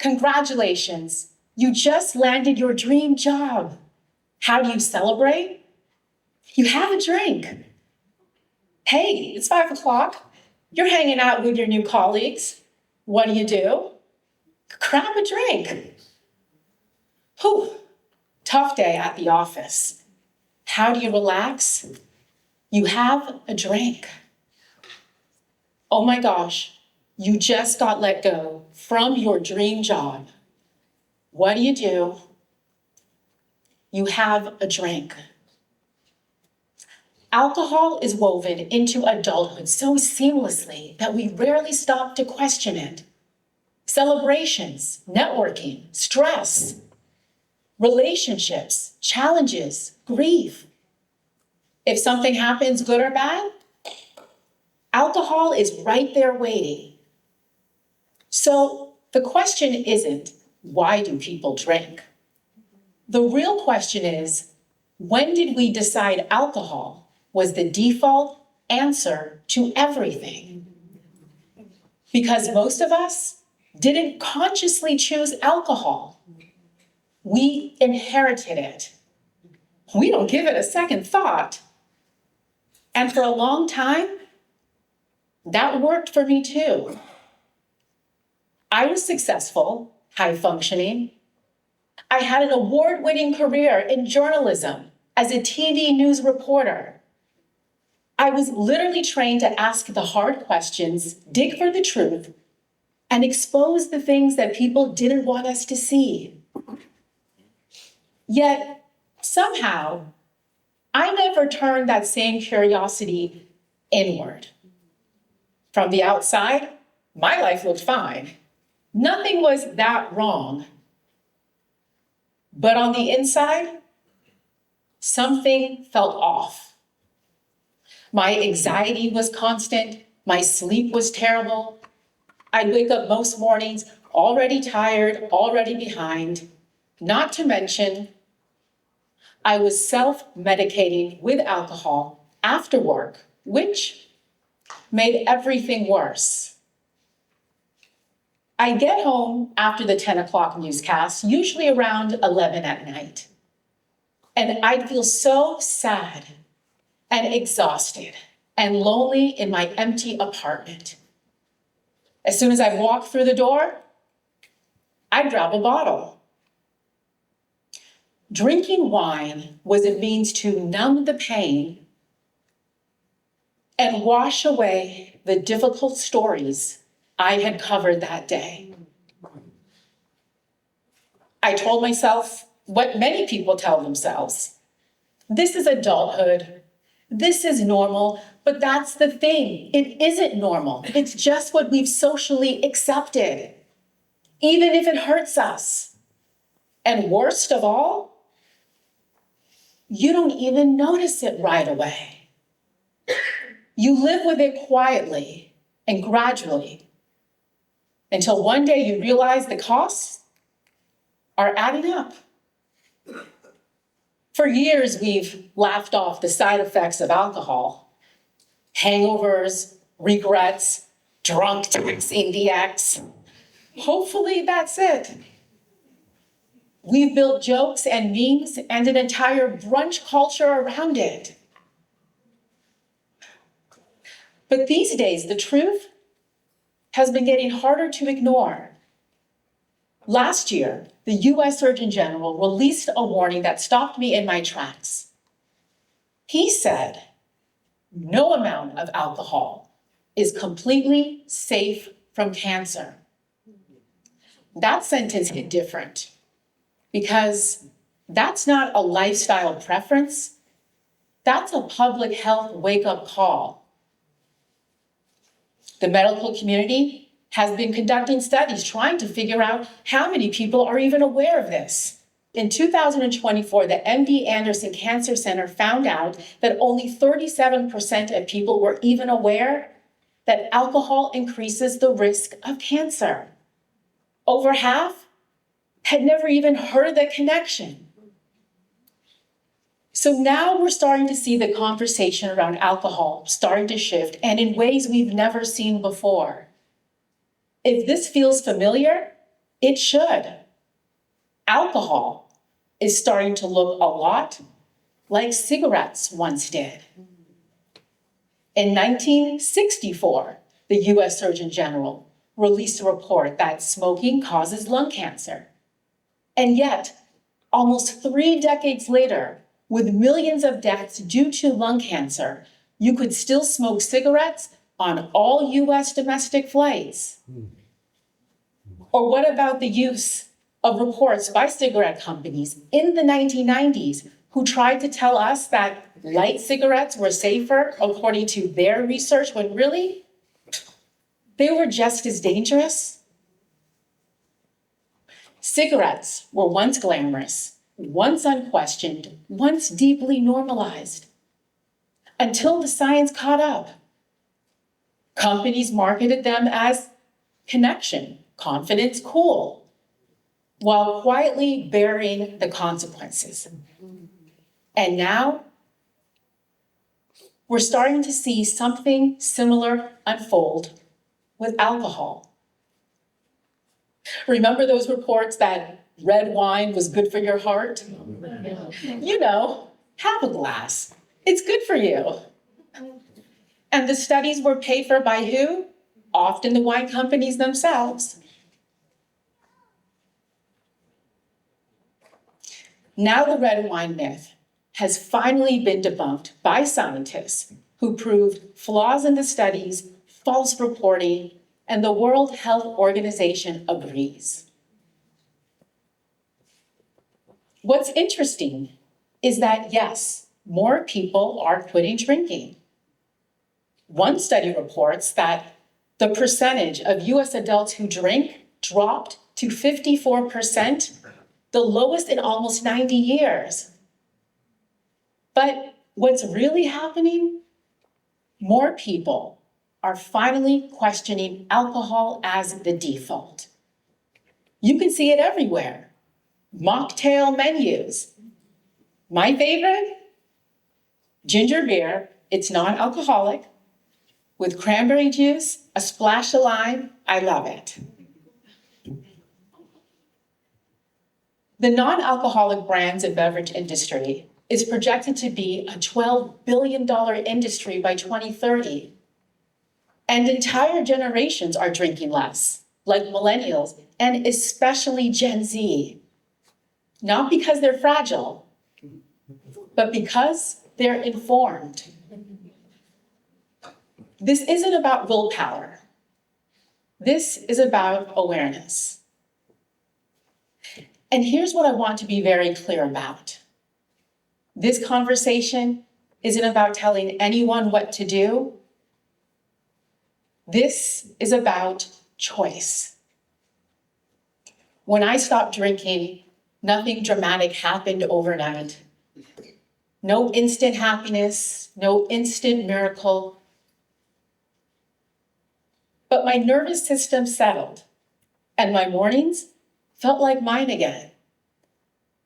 Congratulations, you just landed your dream job. How do you celebrate? You have a drink. Hey, it's 5 o'clock. You're hanging out with your new colleagues. What do? Grab a drink. Whew, tough day at the office. How do you relax? You have a drink. Oh my gosh, you just got let go from your dream job. What do? You have a drink. Alcohol is woven into adulthood so seamlessly that we rarely stop to question it. Celebrations, networking, stress, relationships, challenges, grief. If something happens, good or bad, alcohol is right there waiting. So the question isn't, why do people drink? The real question is, when did we decide alcohol was the default answer to everything? Because most of us didn't consciously choose alcohol. We inherited it. We don't give it a second thought. And for a long time, that worked for me too. I was successful, high functioning. I had an award-winning career in journalism as a TV news reporter. I was literally trained to ask the hard questions, dig for the truth, and expose the things that people didn't want us to see. Yet, somehow, I never turned that same curiosity inward. From the outside, my life looked fine. Nothing was that wrong. But on the inside, something felt off. My anxiety was constant. My sleep was terrible. I'd wake up most mornings already tired, already behind. Not to mention, I was self-medicating with alcohol after work, which made everything worse. I get home after the 10 o'clock newscast, usually around 11 at night. And I'd feel so sad and exhausted and lonely in my empty apartment. As soon as I walked through the door, I'd grab a bottle. Drinking wine was a means to numb the pain and wash away the difficult stories I had covered that day. I told myself what many people tell themselves. This is adulthood. This is normal, but that's the thing. It isn't normal. It's just what we've socially accepted, even if it hurts us. And worst of all, you don't even notice it right away. You live with it quietly and gradually until one day you realize the costs are adding up. For years, we've laughed off the side effects of alcohol: hangovers, regrets, drunk texts in the X. Hopefully that's it. We've built jokes and memes and an entire brunch culture around it. But these days, the truth has been getting harder to ignore. Last year, the US Surgeon General released a warning that stopped me in my tracks. He said, no amount of alcohol is completely safe from cancer. That sentence hit different because that's not a lifestyle preference. That's a public health wake-up call. The medical community has been conducting studies trying to figure out how many people are even aware of this. In 2024, the MD Anderson Cancer Center found out that only 37% of people were even aware that alcohol increases the risk of cancer. Over half had never even heard of the connection. So now we're starting to see the conversation around alcohol starting to shift, and in ways we've never seen before. If this feels familiar, It should. Alcohol is starting to look a lot like cigarettes once did. In 1964, the US Surgeon General released a report that smoking causes lung cancer. And yet, almost 3 decades later, with millions of deaths due to lung cancer, you could still smoke cigarettes on all US domestic flights. Or what about the use of reports by cigarette companies in the 1990s who tried to tell us that light cigarettes were safer according to their research when really they were just as dangerous? Cigarettes were once glamorous, once unquestioned, once deeply normalized, until the science caught up. Companies marketed them as connection, confidence, cool, while quietly bearing the consequences. And now, we're starting to see something similar unfold with alcohol. Remember those reports that red wine was good for your heart? You know, have a glass. It's good for you. And the studies were paid for by who? Often the wine companies themselves. Now the red wine myth has finally been debunked by scientists who proved flaws in the studies, false reporting, and the World Health Organization agrees. What's interesting is that, yes, more people are quitting drinking. One study reports that the percentage of US adults who drink dropped to 54%, the lowest in almost 90 years. But what's really happening? More people are finally questioning alcohol as the default. You can see it everywhere. Mocktail menus. My favorite? Ginger beer, it's non-alcoholic, with cranberry juice, a splash of lime. I love it. The non-alcoholic brands and beverage industry is projected to be a $12 billion industry by 2030. And entire generations are drinking less, like millennials, and especially Gen Z. Not because they're fragile, but because they're informed. This isn't about willpower. This is about awareness. And here's what I want to be very clear about. This conversation isn't about telling anyone what to do. This is about choice. When I stopped drinking, nothing dramatic happened overnight. No instant happiness, no instant miracle. But my nervous system settled, and my mornings felt like mine again.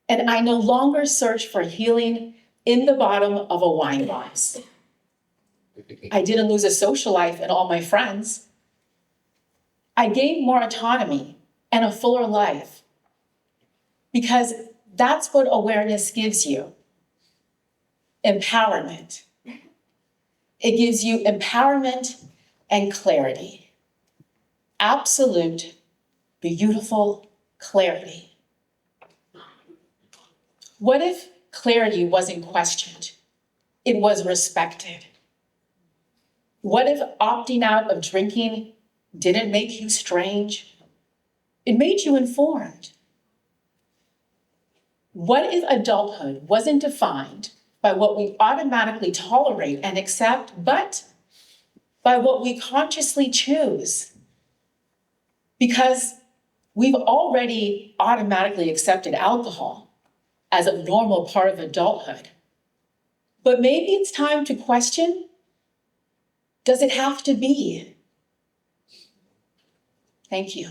And I no longer search for healing in the bottom of a wine glass. I didn't lose a social life and all my friends. I gained more autonomy and a fuller life, because that's what awareness gives you. Empowerment. It gives you empowerment and clarity. Absolute, beautiful clarity. What if clarity wasn't questioned? It was respected. What if opting out of drinking didn't make you strange? It made you informed. What if adulthood wasn't defined by what we automatically tolerate and accept, but by what we consciously choose? Because we've already automatically accepted alcohol as a normal part of adulthood. But maybe it's time to question, does it have to be? Thank you.